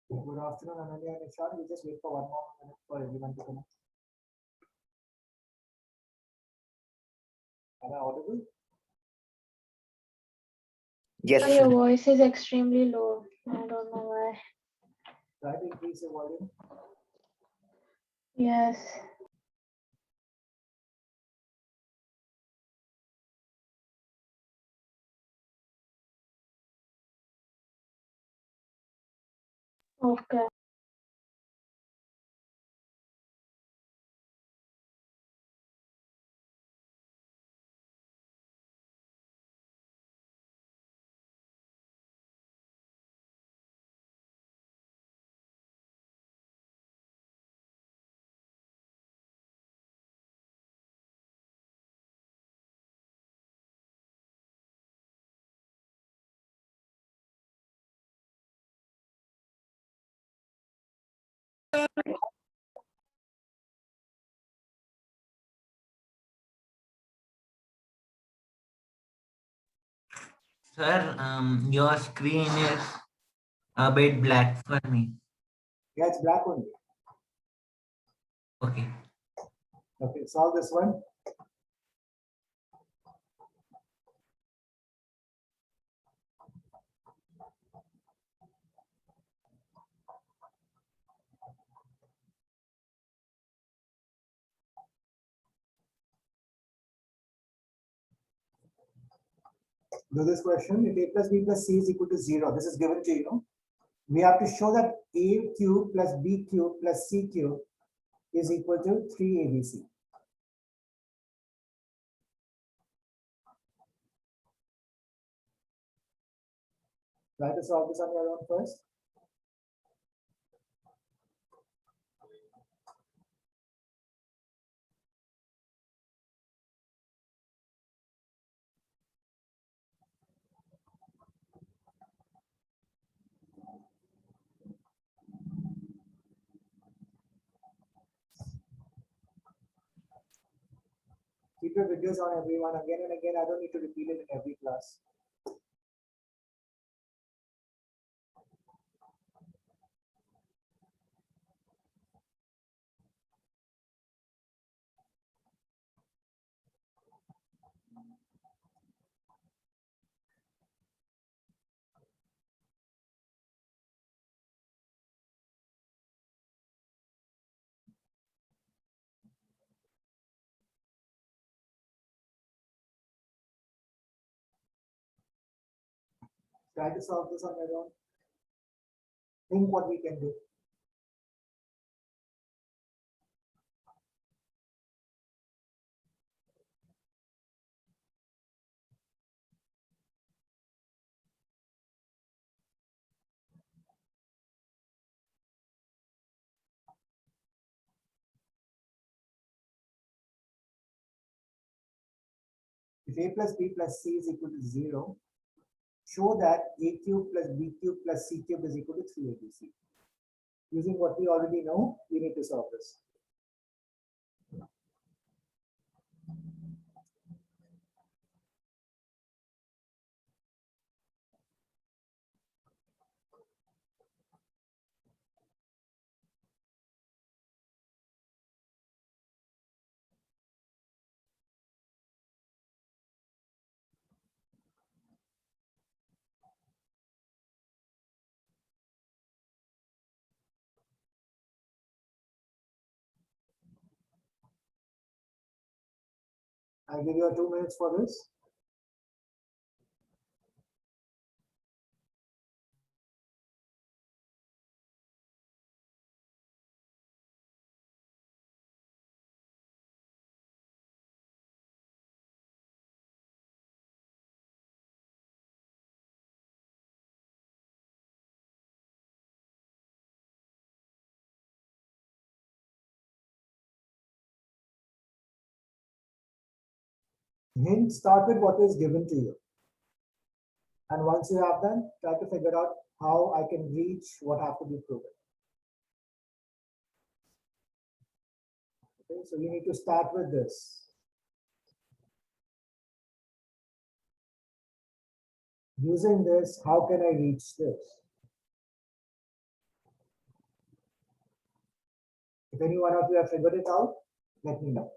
Good afternoon, Ananya and Ishan. We just wait for 1 more minute for everyone to connect. Am I audible? Yes, Your voice is extremely low. I don't know why. Try to increase your volume. Yes. Okay. Sir, your screen is a bit black for me. Yeah, it's black only. Okay. Okay, solve this one. Do this question. If a plus b plus c is equal to 0, this is given to you. We have to show that a cube plus b cube plus c cube is equal to 3abc. Try to solve this on your own first. Keep your videos on everyone again and again. I don't need to repeat it in every class. Try to solve this on your own. Think what we can do. If a plus b plus c is equal to 0, show that a cube plus b cube plus c cube is equal to 3abc. Using what we already know, we need to solve this. I'll give you 2 minutes for this. Hint, start with what is given to you. And once you have done, try to figure out how I can reach what have to be proven. Okay, so you need to start with this. Using this, how can I reach this? If any one of you have figured it out, let me know.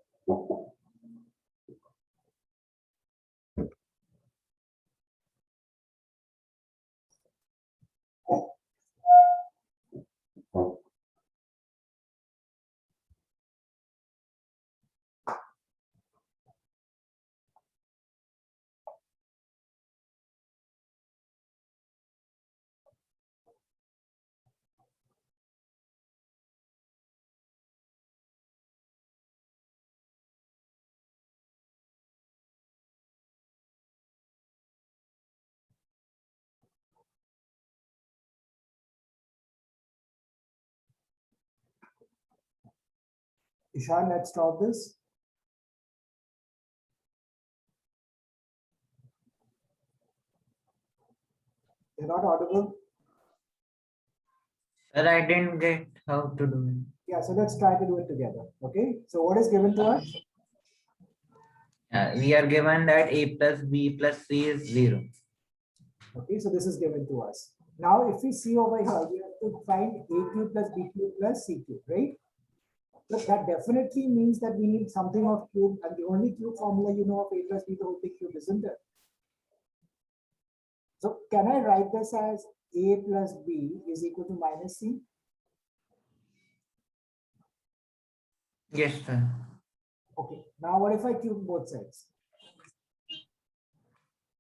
Ishan, let's stop this. You're not audible. Sir, I didn't get how to do it. Yeah, so let's try to do it together. Okay. So what is given to us? We are given that a plus b plus c is 0. Okay, so this is given to us. Now, if we see over here, we have to find a cube plus b cube plus c cube, right? But that definitely means that we need something of cube, and the only cube formula you know of a plus b the whole big cube, isn't it? So can I write this as a plus b is equal to minus c? Yes, sir. Okay, now what if I cube both sides?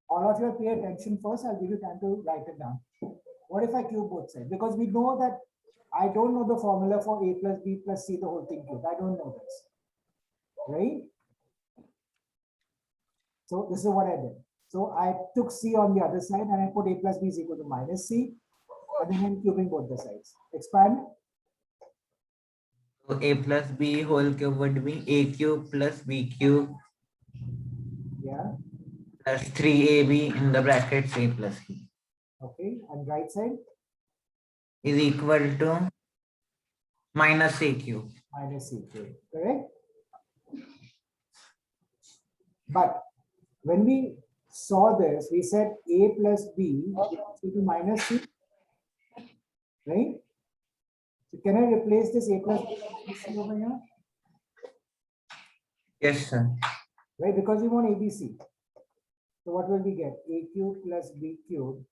All of you pay attention first, I'll give you time to write it down. What if I cube both sides? Because we know that I don't know the formula for a plus b plus c the whole thing cubed. I don't know this, right? So this is what I did. So I took c on the other side and I put a plus b is equal to minus c, and then I'm cubing both the sides. Expand. So a plus b whole cube would be a cube plus b cube Yeah. plus 3ab in the brackets a plus c Okay. And right side is equal to minus a cube. minus c cube. Correct. But when we saw this, we said a plus b is equal to minus c, right? So can I replace this a plus b minus c over here? Yes, sir. Right, because we want ABC. So what will we get? A cube plus B cube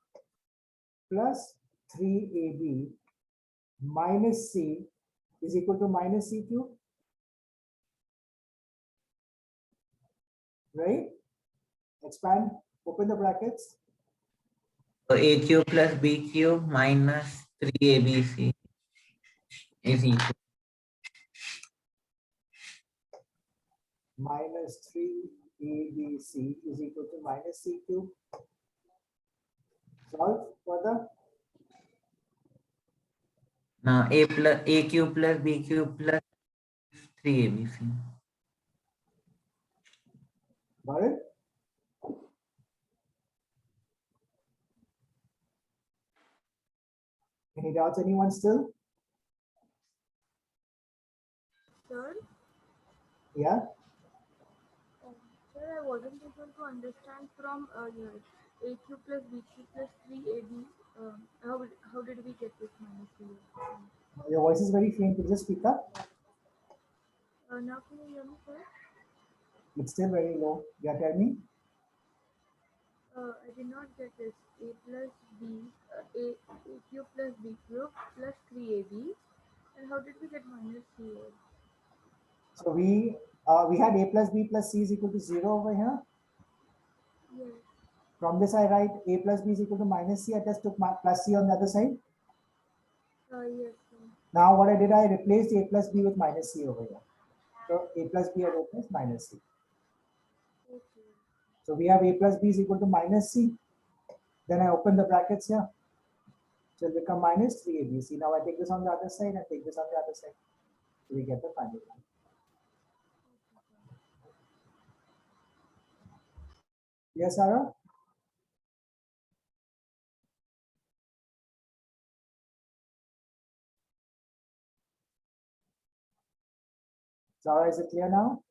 plus 3AB minus C is equal to minus C cube. Right? Expand, open the brackets. So a cube plus b cube minus 3abc is equal. Minus 3ABC is equal to minus C cube. Solve further. Now a cube plus b cube plus 3abc. Got it? Any doubts, anyone still? Sir, Yeah? sir, I wasn't able to understand from your a cube plus b cube plus 3ab. How did we get this minus 3? Your voice is very faint. Could you just speak up? Now can you hear me, sir? It's still very low. Yeah, tell me. I did not get this. A plus b, a cube plus b cube plus 3ab. And how did we get minus 3? So we had a plus b plus c is equal to 0 over here. Yes. From this, I write a plus b is equal to minus c. I just took my plus c on the other side. Yes, sir. Now, what I did, I replaced a plus b with minus c over here. So a plus b I replaced minus c. Okay. So we have a plus b is equal to minus c. Then I open the brackets here. So it will become minus 3abc. Now I take this on the other side and take this on the other side. So we get the final one. Yes, Sarah? Sarah, is it clear now?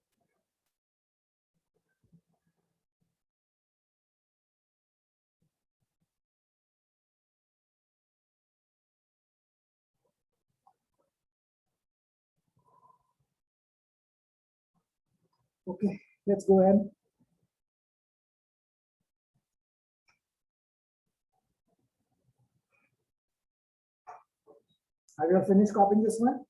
Okay, let's go ahead. Have you finished copying this one?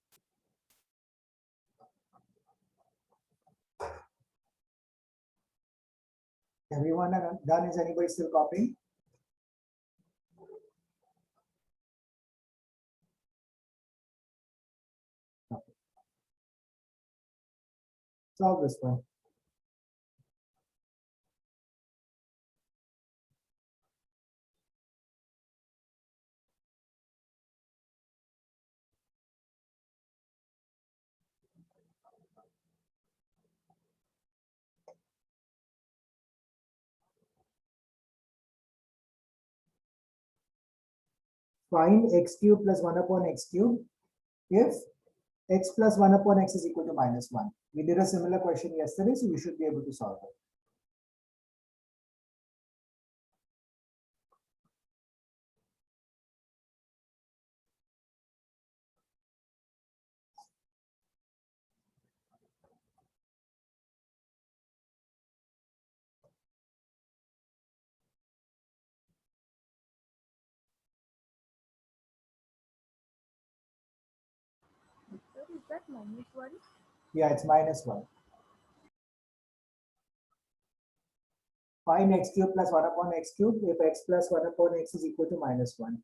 Everyone are done? Is anybody still copying? Okay. Solve this one. Find x cube plus 1 upon x cube if x plus 1 upon x is equal to -1. We did a similar question yesterday, so you should be able to solve it. Sir, is that -1? Yeah, it's -1. Find x cube plus 1 upon x cube if x plus 1 upon x is equal to -1.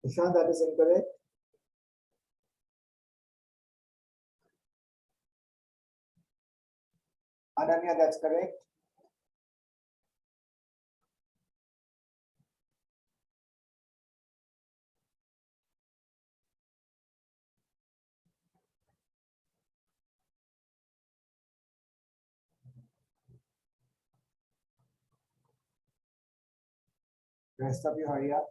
Ishan, that is incorrect. Ananya, that's correct. Rest of you hurry up.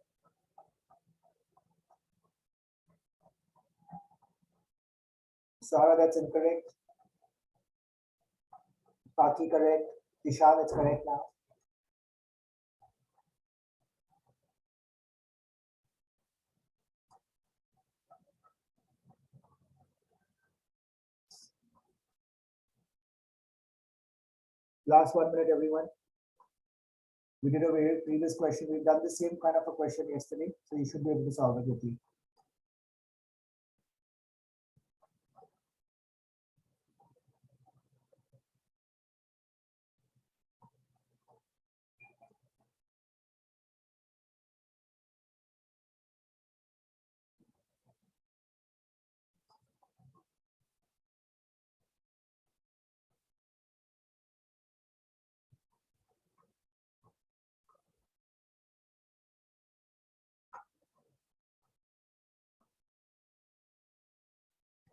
Sarah, that's incorrect. Paki, correct. Ishan, it's correct now. Last 1 minute, everyone. We did a very previous question. We've done the same kind of a question yesterday, so you should be able to solve it with me.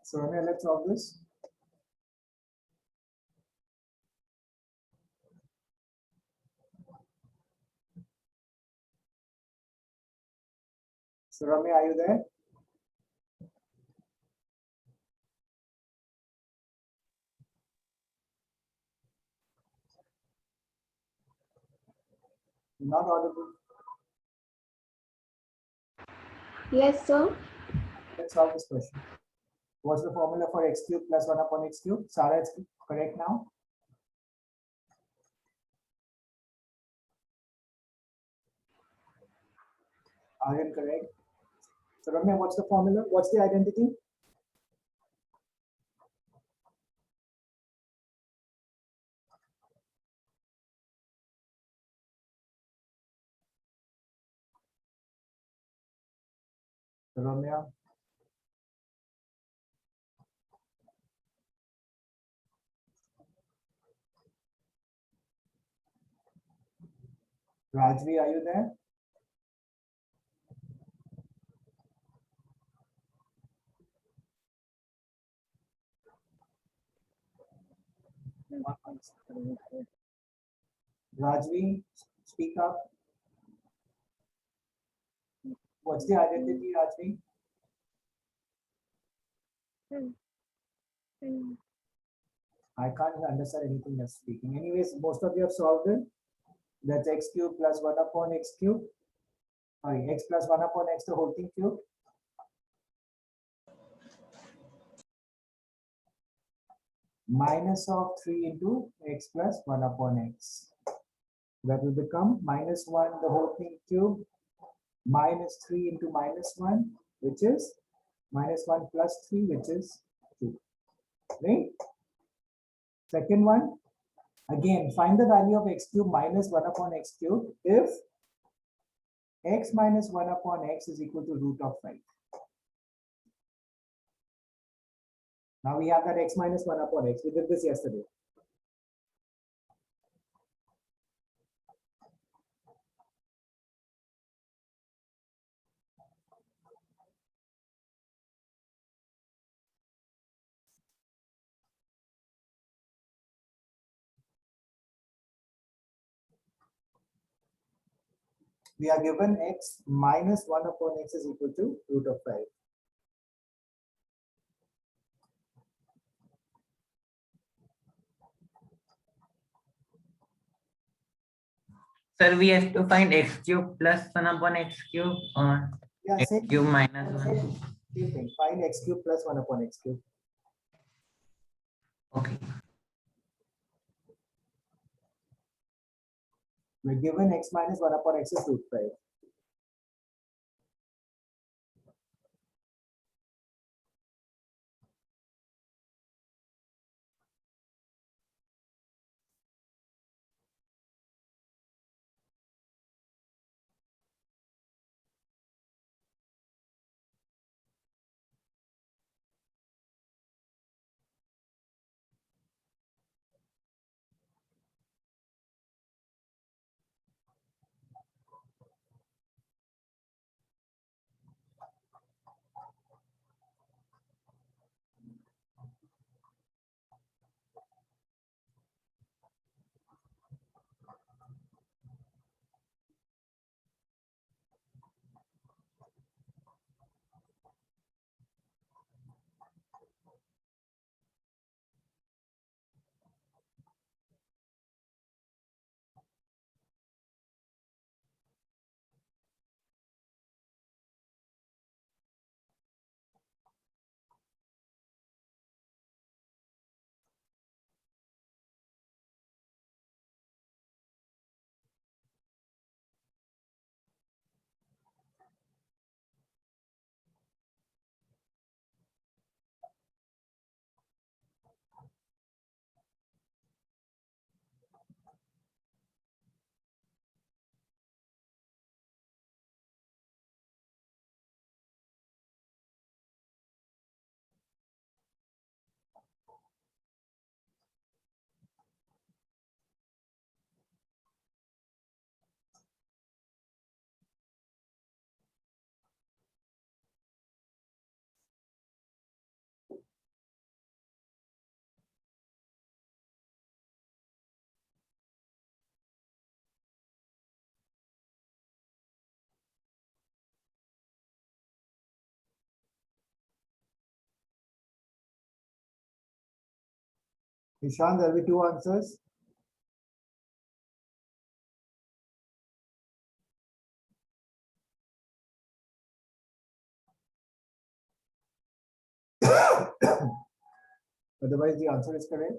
So Ramya, let's solve this. So Ramya, are you there? Not audible. Yes, sir. Let's solve this question. What's the formula for x cube plus 1 upon x cube? Sarah, it's correct now. Aryan, correct. So Ramya, what's the formula? What's the identity? Ramya. Rajvi, are you there? Rajvi, speak up. What's the identity, Rajvi? I can't understand anything you're speaking. Anyways, most of you have solved it. That's x cube plus 1 upon x cube. Sorry, x plus 1 upon x, the whole thing cube. Minus of 3 into x plus 1 upon x. That will become minus 1, the whole thing cube, minus 3 into minus 1, which is minus 1 plus 3, which is 2. Right? Second one, again, find the value of x cube minus 1 upon x cube if x minus 1 upon x is equal to root of 5. Now we have that x minus 1 upon x. We did this yesterday. We are given x minus 1 upon x is equal to root of 5. Sir, we have to find x cube plus 1 upon x cube or Yeah, x same, cube minus 1. same thing. Find x cube plus 1 upon x cube. Okay. We're given x minus 1 upon x is root 5. Ishan, there will be two answers. Otherwise, the answer is correct.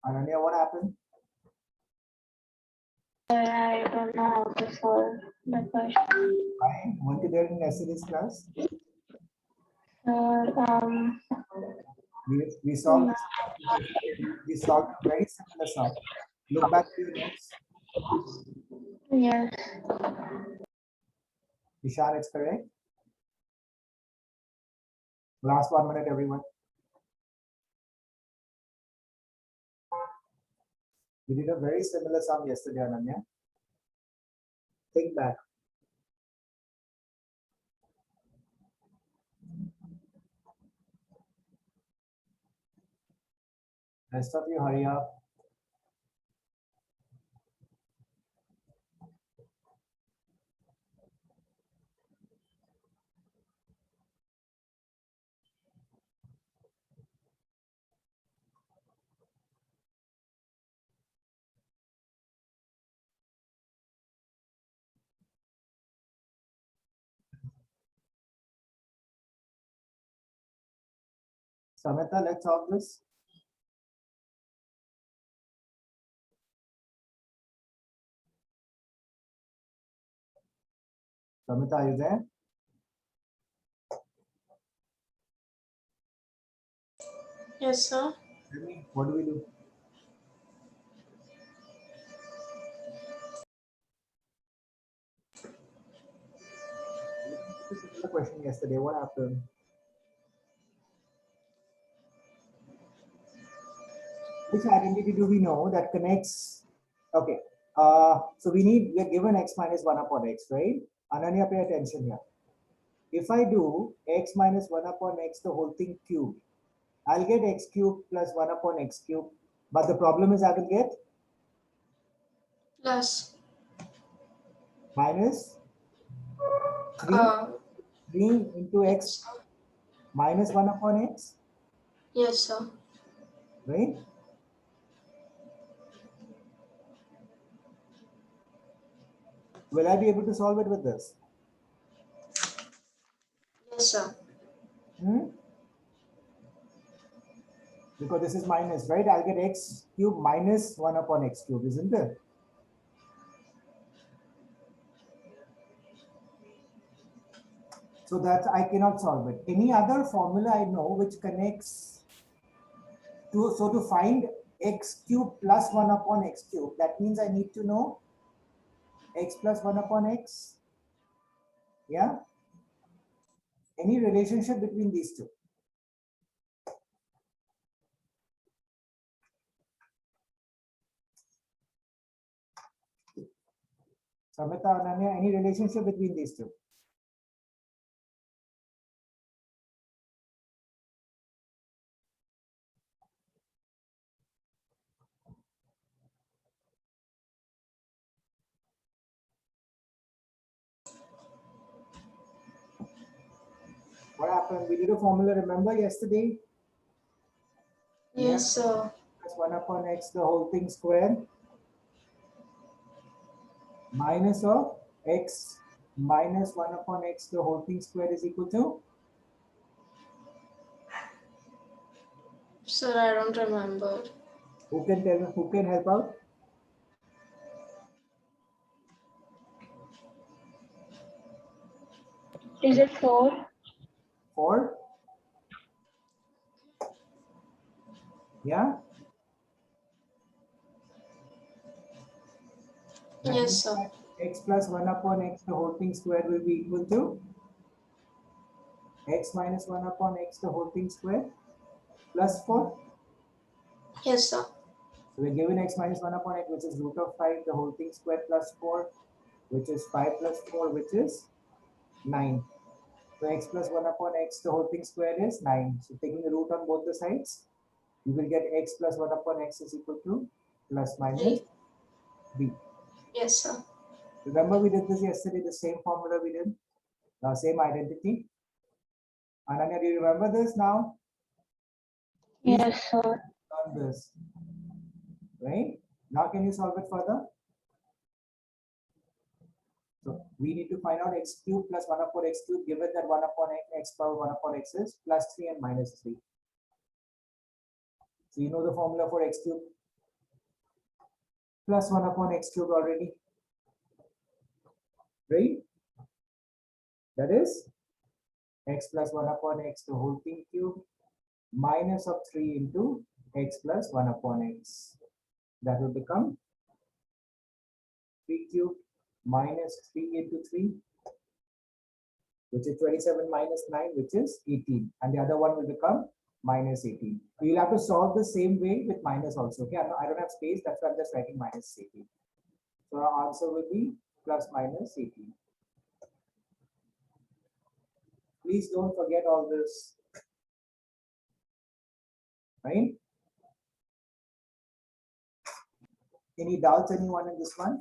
Ananya, what happened? I don't know how to solve the question. Fine. Weren't you there in yesterday's class? Um, We solved this. We solved a very similar sum. Look back to your notes. yes, Ishan, it's correct. Last 1 minute, everyone. We did a very similar sum yesterday, Ananya. Think back. Rest of you, hurry up. Samantha, let's solve this. Samantha, are you there? Yes, sir. Tell me, what do we do? This is the question yesterday. What happened? Which identity do we know that connects? Okay. So we are given x minus 1 upon x, right? Ananya, pay attention here. If I do x minus 1 upon x, the whole thing cubed, I'll get x cubed plus 1 upon x cubed. But the problem is I will get Plus, minus 3, uh, 3 into x minus 1 upon x, yes, sir. right? Will I be able to solve it with this? Yes, sir. Because this is minus, right? I'll get x cube minus 1 upon x cube, isn't it? So that I cannot solve it. Any other formula I know which connects to, so to find x cube plus 1 upon x cube, that means I need to know x plus 1 upon x. Yeah. Any relationship between these two? Samita, Ananya, any relationship between these two? What happened? We did a formula, remember yesterday? Yes, sir. Plus 1 upon x, the whole thing square, minus of x minus 1 upon x, the whole thing square is equal to? Sir, I don't remember. Who can tell, who can help out? is it 4? 4? Yeah? That Yes, means sir. that x plus 1 upon x, the whole thing square will be equal to x minus 1 upon x, the whole thing square plus 4. Yes, sir. So we're given x minus 1 upon x, which is root of 5, the whole thing square plus 4, which is 5 plus 4, which is 9. So x plus 1 upon x, the whole thing square is 9. So taking the root on both the sides, you will get x plus 1 upon x is equal to plus minus b. Yes, sir. Remember we did this yesterday, the same formula we did, same identity. Ananya, do you remember this now? Yes, sir. Learn this, right? Now can you solve it further? So we need to find out x cube plus 1 upon x cube, given that 1 upon x power 1 upon x is plus 3 and minus 3. So you know the formula for x cube. plus 1 upon x cube already. Right? That is x plus 1 upon x the whole thing cube minus of 3 into x plus 1 upon x. That will become 3 cube minus 3 into 3, which is 27 minus 9, which is 18. And the other one will become minus 18. You'll have to solve the same way with minus also. Okay, I don't have space, that's why I'm just writing minus 18. So our answer will be plus minus 18. Please don't forget all this. Right? Any doubts, anyone in this one?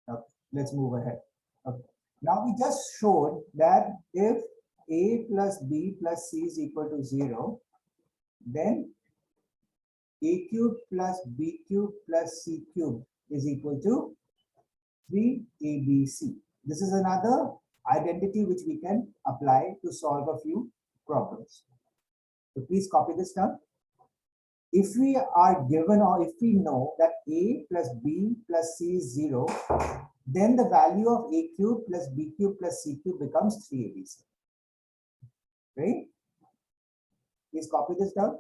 Okay, let's move ahead. Okay. Now we just showed that if a plus b plus c is equal to 0, then a cube plus b cube plus c cube is equal to 3abc. This is another identity which we can apply to solve a few problems. So please copy this down. If we are given or if we know that a plus b plus c is 0, then the value of a cube plus b cube plus c cube becomes 3abc. Right? Please copy this down.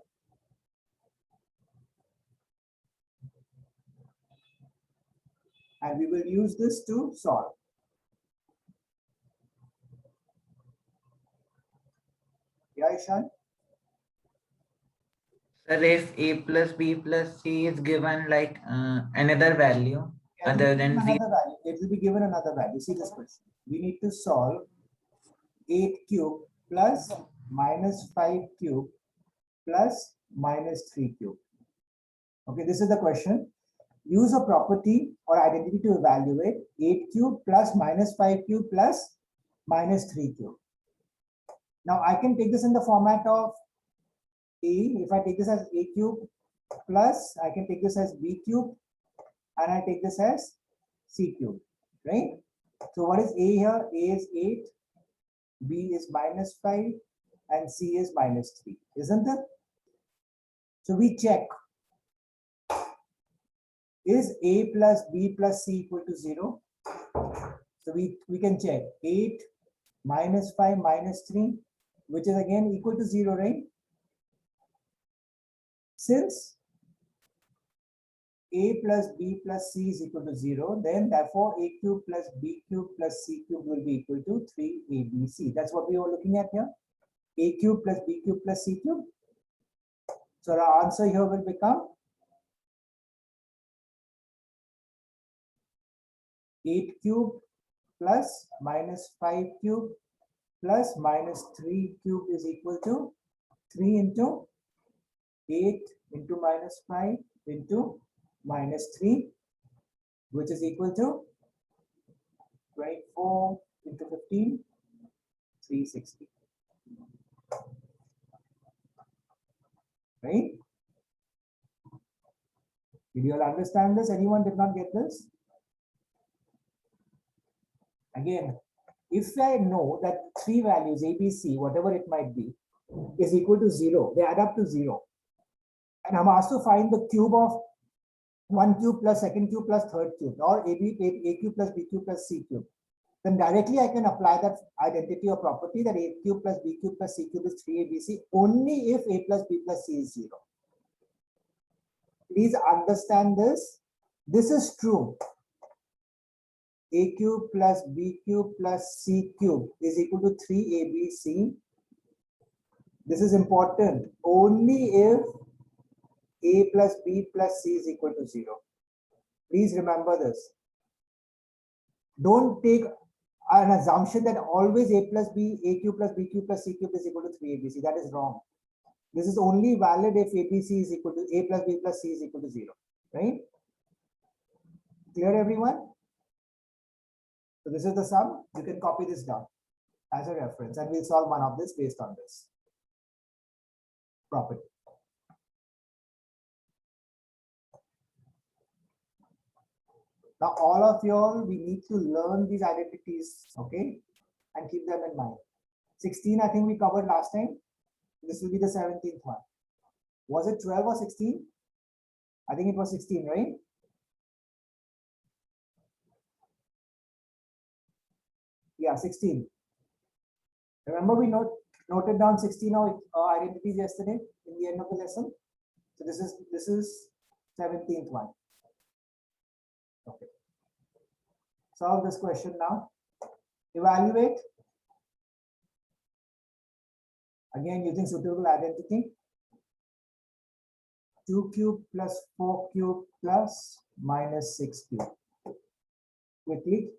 And we will use this to solve. Yeah, Ishan? Sir, if a plus b plus c is given like another value Can other we give than 0, another value? It will be given another value. See this question. We need to solve 8 cube plus minus 5 cube plus minus 3 cube. Okay, this is the question. Use a property or identity to evaluate 8 cube plus minus 5 cube plus minus 3 cube. Now I can take this in the format of a. If I take this as a cube plus, I can take this as b cube, and I take this as c cube, right? So what is a here? A is 8, b is minus 5, and c is minus 3, isn't it? So we check. Is a plus b plus c equal to 0? So we can check 8 minus 5 minus 3, which is again equal to 0, right? Since a plus b plus c is equal to 0, then therefore a cube plus b cube plus c cube will be equal to 3abc. That's what we were looking at here. A cube plus b cube plus c cube. So our answer here will become 8 cube plus minus 5 cube plus minus 3 cube is equal to 3 into 8 into minus 5 into minus 3, which is equal to 24 into 15, 360. Right? Did you all understand this? Anyone did not get this? Again, if I know that 3 values A, B, C, whatever it might be, is equal to 0, they add up to 0. And I'm asked to find the cube of 1 cube plus 2nd cube plus 3rd cube, or a cube plus b cube plus c cube. Then directly I can apply that identity or property that a cube plus b cube plus c cube is 3abc only if a plus b plus c is 0. Please understand this. This is true. A cube plus b cube plus c cube is equal to 3abc. This is important only if a plus b plus c is equal to 0. Please remember this. Don't take an assumption that always a plus b, a cube plus b cube plus c cube is equal to 3abc. That is wrong. This is only valid if abc is equal to a plus b plus c is equal to 0. Right? Clear, everyone? So this is the sum. You can copy this down as a reference, and we'll solve one of this based on this property. Now, all of y'all, we need to learn these identities, okay, and keep them in mind. 16, I think we covered last time. This will be the 17th one. Was it 12 or 16? I think it was 16, right? Yeah, 16. Remember we noted down 16 identities yesterday in the end of the lesson. So this is 17th one. Okay. Solve this question now. Evaluate. Again using suitable identity. 2 cube plus 4 cube plus minus 6 cube. Quickly.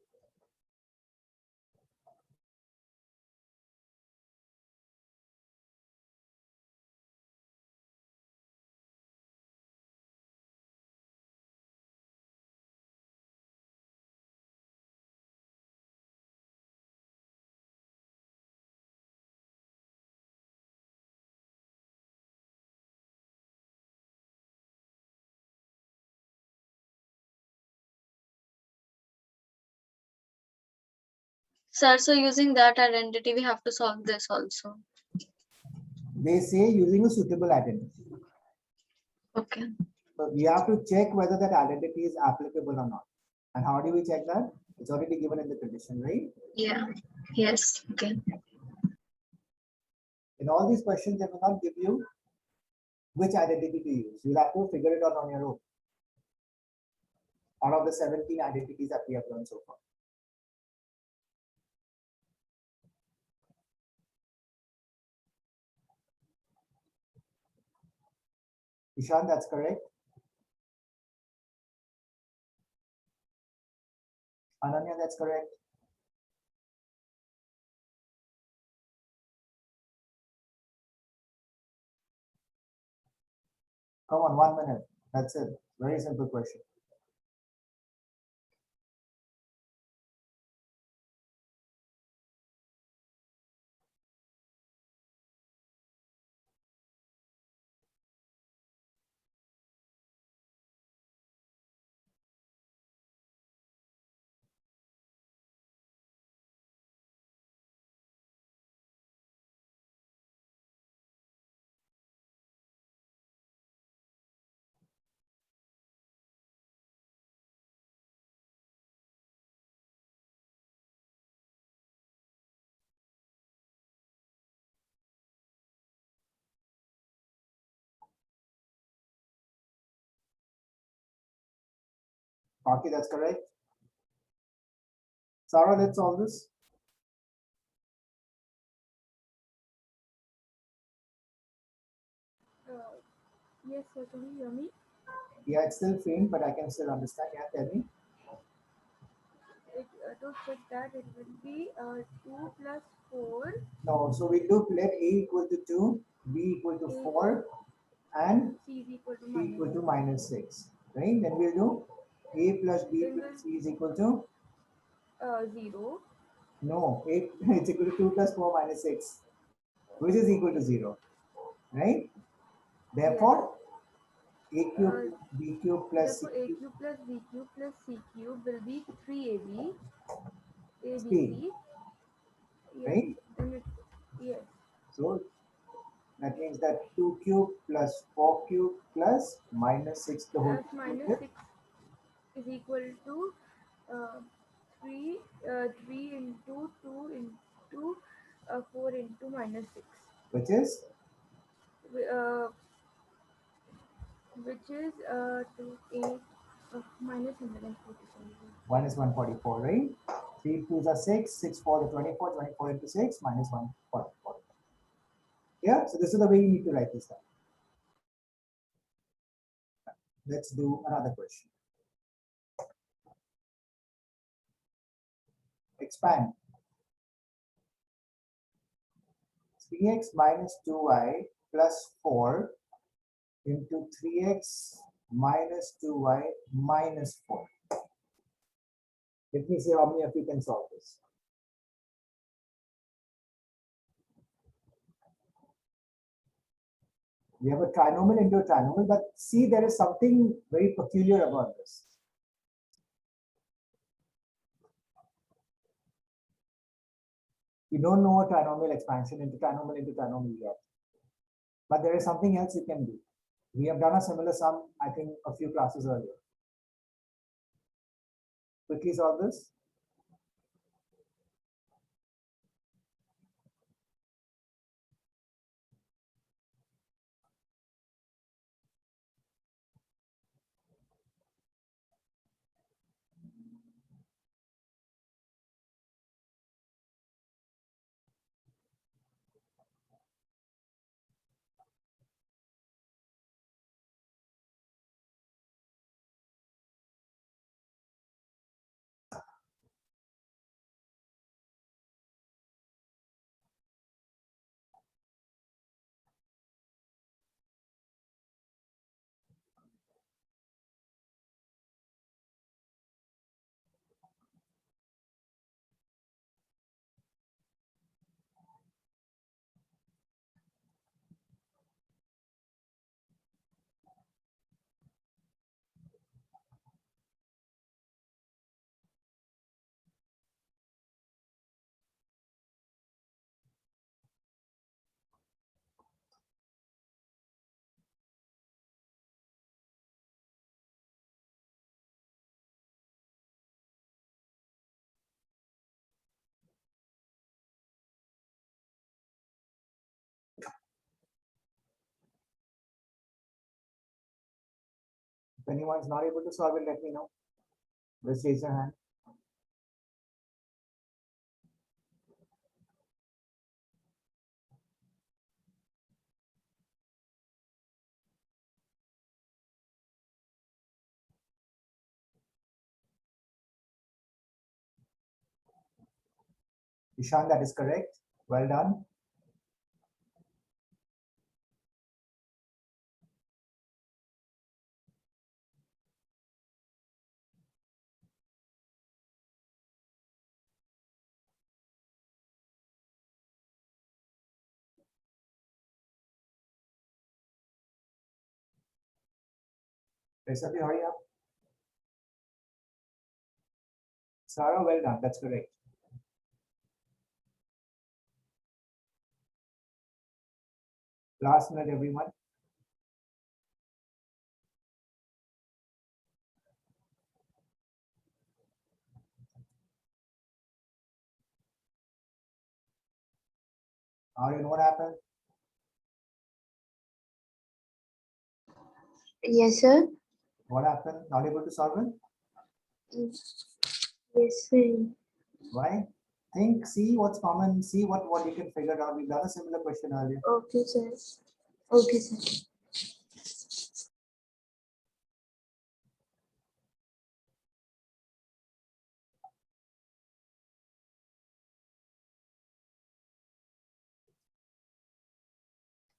Sir, so using that identity, we have to solve this also. They say using a suitable identity. Okay. So we have to check whether that identity is applicable or not. And how do we check that? It's already given in the condition, right? Yeah. Yes. Okay. In all these questions, they will not give you which identity to use. You'll have to figure it out on your own. Out of the 17 identities that we have learned so far. Ishan, that's correct. Ananya, that's correct. Come on, 1 minute. That's it. Very simple question. Okay, that's correct. Sarah, let's solve this. Yes, sir. Can you hear me? Yeah, it's still faint, but I can still understand. Yeah, tell me. To check that, it will be 2 plus 4. No, so we do let A equal to 2, B equal to 4, and C is equal to C equal to minus minus 6. Right? Then we'll do A plus B Then plus C is equal to 0. no, it's equal to 2 plus 4 minus 6, which is equal to 0. Right? Therefore, A cube Uh, plus B cube plus C Therefore, A cube cube plus B cube plus C cube will be 3AB. C. ABC. Yes. Right? Then it, yes. So that means that 2 cube plus 4 cube plus minus 6 the whole Plus minus cube, 6 is equal to 3, 3 into 2 into 4 into minus 6. which is Uh, which is 2, 8, minus 147. minus 144, right? 3 2s are 6, 6 4 are 24, 24 into 6 minus 144. Yeah, so this is the way you need to write this down. Let's do another question. Expand. 3x minus 2y plus 4 into 3x minus 2y minus 4. Let me see how many of you can solve this. We have a trinomial into a trinomial, but see, there is something very peculiar about this. You don't know a trinomial expansion into trinomial yet. But there is something else you can do. We have done a similar sum, I think, a few classes earlier. Quickly solve this. If anyone is not able to solve it, let me know. Just raise your hand. Ishan, that is correct. Well done. Rest of you, hurry up. Sarah, well done. That's correct. Last minute, everyone. Aryan, what happened? Yes, sir. What happened? Not able to solve it? Yes, sir. Why? Think, see what's common, see what you can figure out. We've done a similar question earlier. Okay, sir. Okay, sir.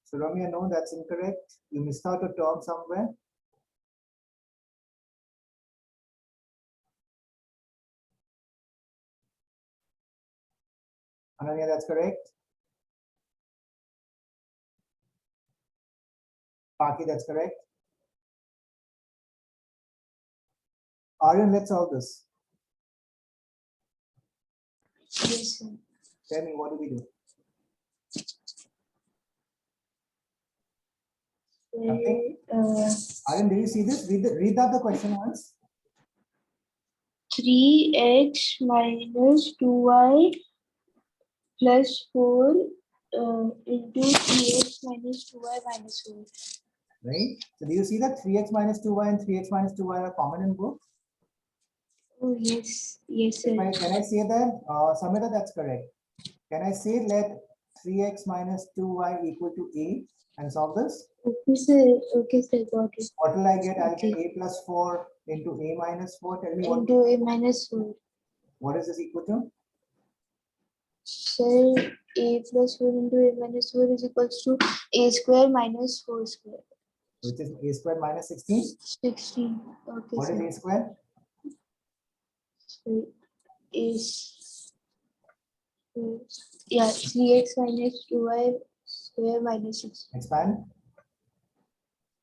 So Ramya, no, that's incorrect. You missed out a term somewhere. Ananya, that's correct. Paki, that's correct. Aryan, let's solve this. Yes, sir. Tell me, what do we do? Nothing? Aryan, do you see this? Read out the question once. 3x minus 2y plus 4 into 3x minus 2y minus 4. Right? So do you see that 3x minus 2y and 3x minus 2y are common in both? Oh, yes. Yes, sir. Can I say that? Samita, that's correct. Can I say let 3x minus 2y equal to a and solve this? Okay, sir. Okay, sir. Got it. What will I get? I'll Okay. get a plus 4 into a minus 4. Tell me what, Into a minus 4. what is this equal to? Sir, a plus 4 into a minus 4 is equals to a square minus 4 square. Which is a square minus 16. 16. Okay, What is sir. a square? So is yeah, 3x minus 2y square minus 6. Expand.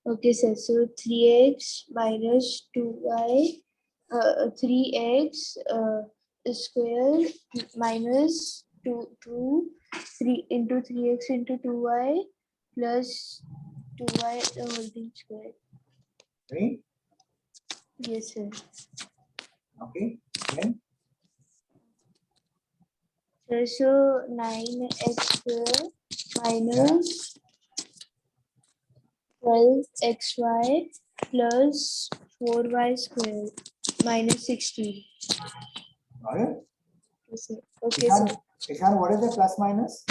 Okay, sir. So 3x minus 2y, 3x square minus 2, 3 into 3x into 2y plus 2y the whole thing square. right? Yes, sir. Okay, then So 9x square minus 12xy plus 4y square minus 16. got it? Yes, sir. Okay, sir. Ishan, what is the plus minus?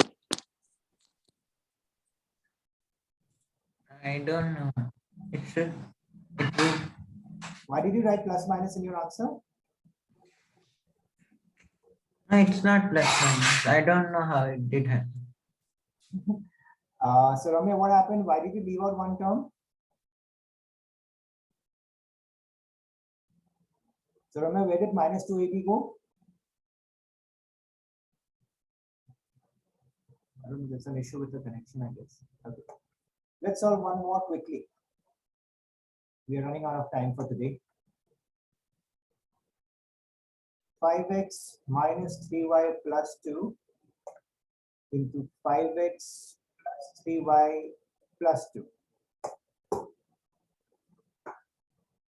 I don't know. It's a, it will, Why did you write plus minus in your answer? no, it's not plus minus. I don't know how it did happen. So Ramya, what happened? Why did you leave out one term? So Ramya, where did minus 2ab go? I don't know, there's an issue with the connection, I guess. Okay. Let's solve one more quickly. We are running out of time for today. 5x minus 3y plus 2 into 5x plus 3y plus 2.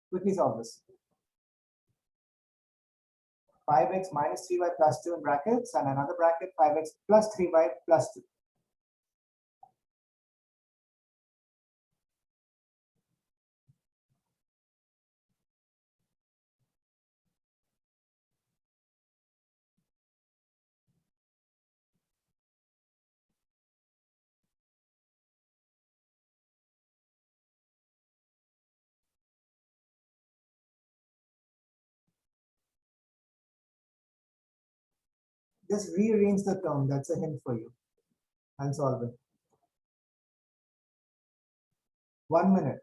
Quickly solve this. 5x minus 3y plus 2 in brackets and another bracket 5x plus 3y plus 2. Just rearrange the term. That's a hint for you. And solve it. 1 minute.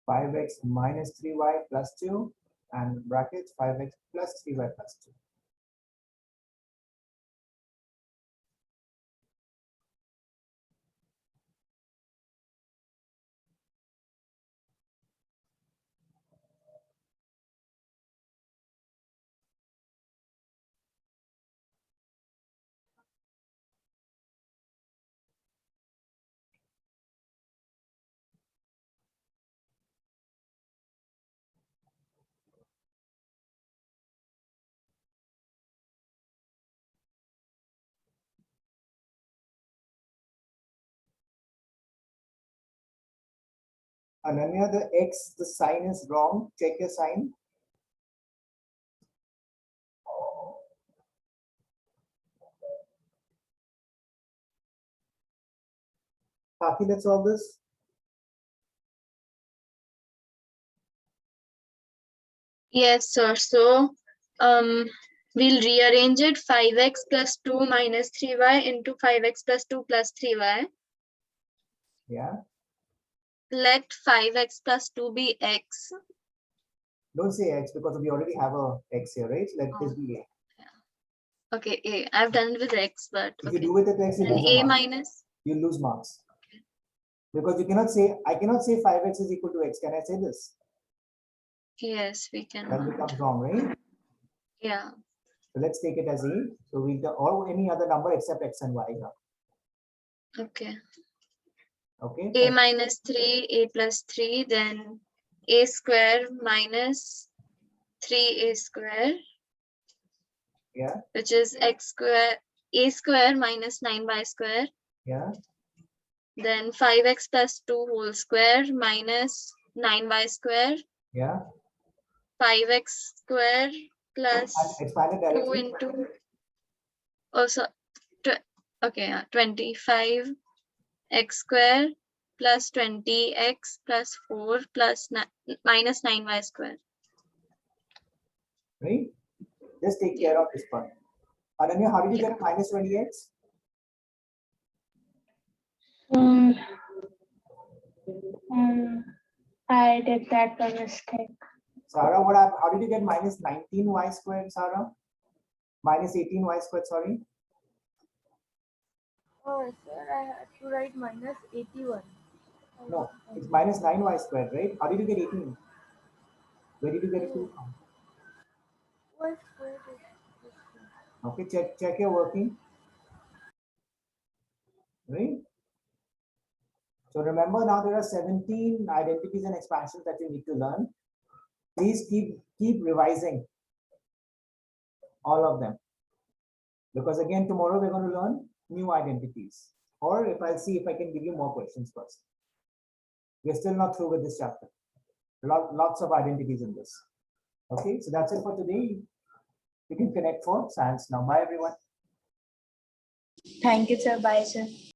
Five x minus 3y plus 2 and brackets 5x plus 3y plus 2. Ananya, the x, the sign is wrong. Check your sign. Paki, let's solve this. Yes, sir. So, we'll rearrange it 5x plus 2 minus 3y into 5x plus 2 plus 3y. Yeah. Let 5x plus 2 be x. Don't say x because we already have a x here, right? Let this be a. Okay, A. I've done it with x, but If you okay. do with the x, you And lose a A mark. minus. You lose marks. Because you cannot say, I cannot say 5x is equal to x. Can I say this? Yes, we That can. becomes wrong, right? Yeah. So let's take it as a. So we can, or any other number except x and y here. Okay. Okay. A minus 3, A plus 3, then A square minus 3A square, Yeah. which is x square, A square minus 9y square, Yeah. then 5x plus 2 whole square minus 9y square, Yeah. 5x square plus And expanded 2 directly. into, also okay, 25 x square plus 20x plus 4 plus minus 9y square. Right? Just take care of this part. Ananya, how did you get a minus 20x? I did that by mistake. Sarah, how did you get minus 19y squared, Sarah? Minus 18y squared, sorry. Oh, sir, I had to write minus 81. No, it's minus 9y squared, right? How did you get 18? Where did you get it from? Y squared is this one. Okay, check your working. Right? So remember now there are 17 identities and expansions that you need to learn. Please keep revising all of them. Because again, tomorrow we're going to learn new identities. Or if I'll see if I can give you more questions first. We're still not through with this chapter. Lots of identities in this. Okay, so that's it for today. You can connect for science now. Bye everyone. Thank you, sir. Bye, sir.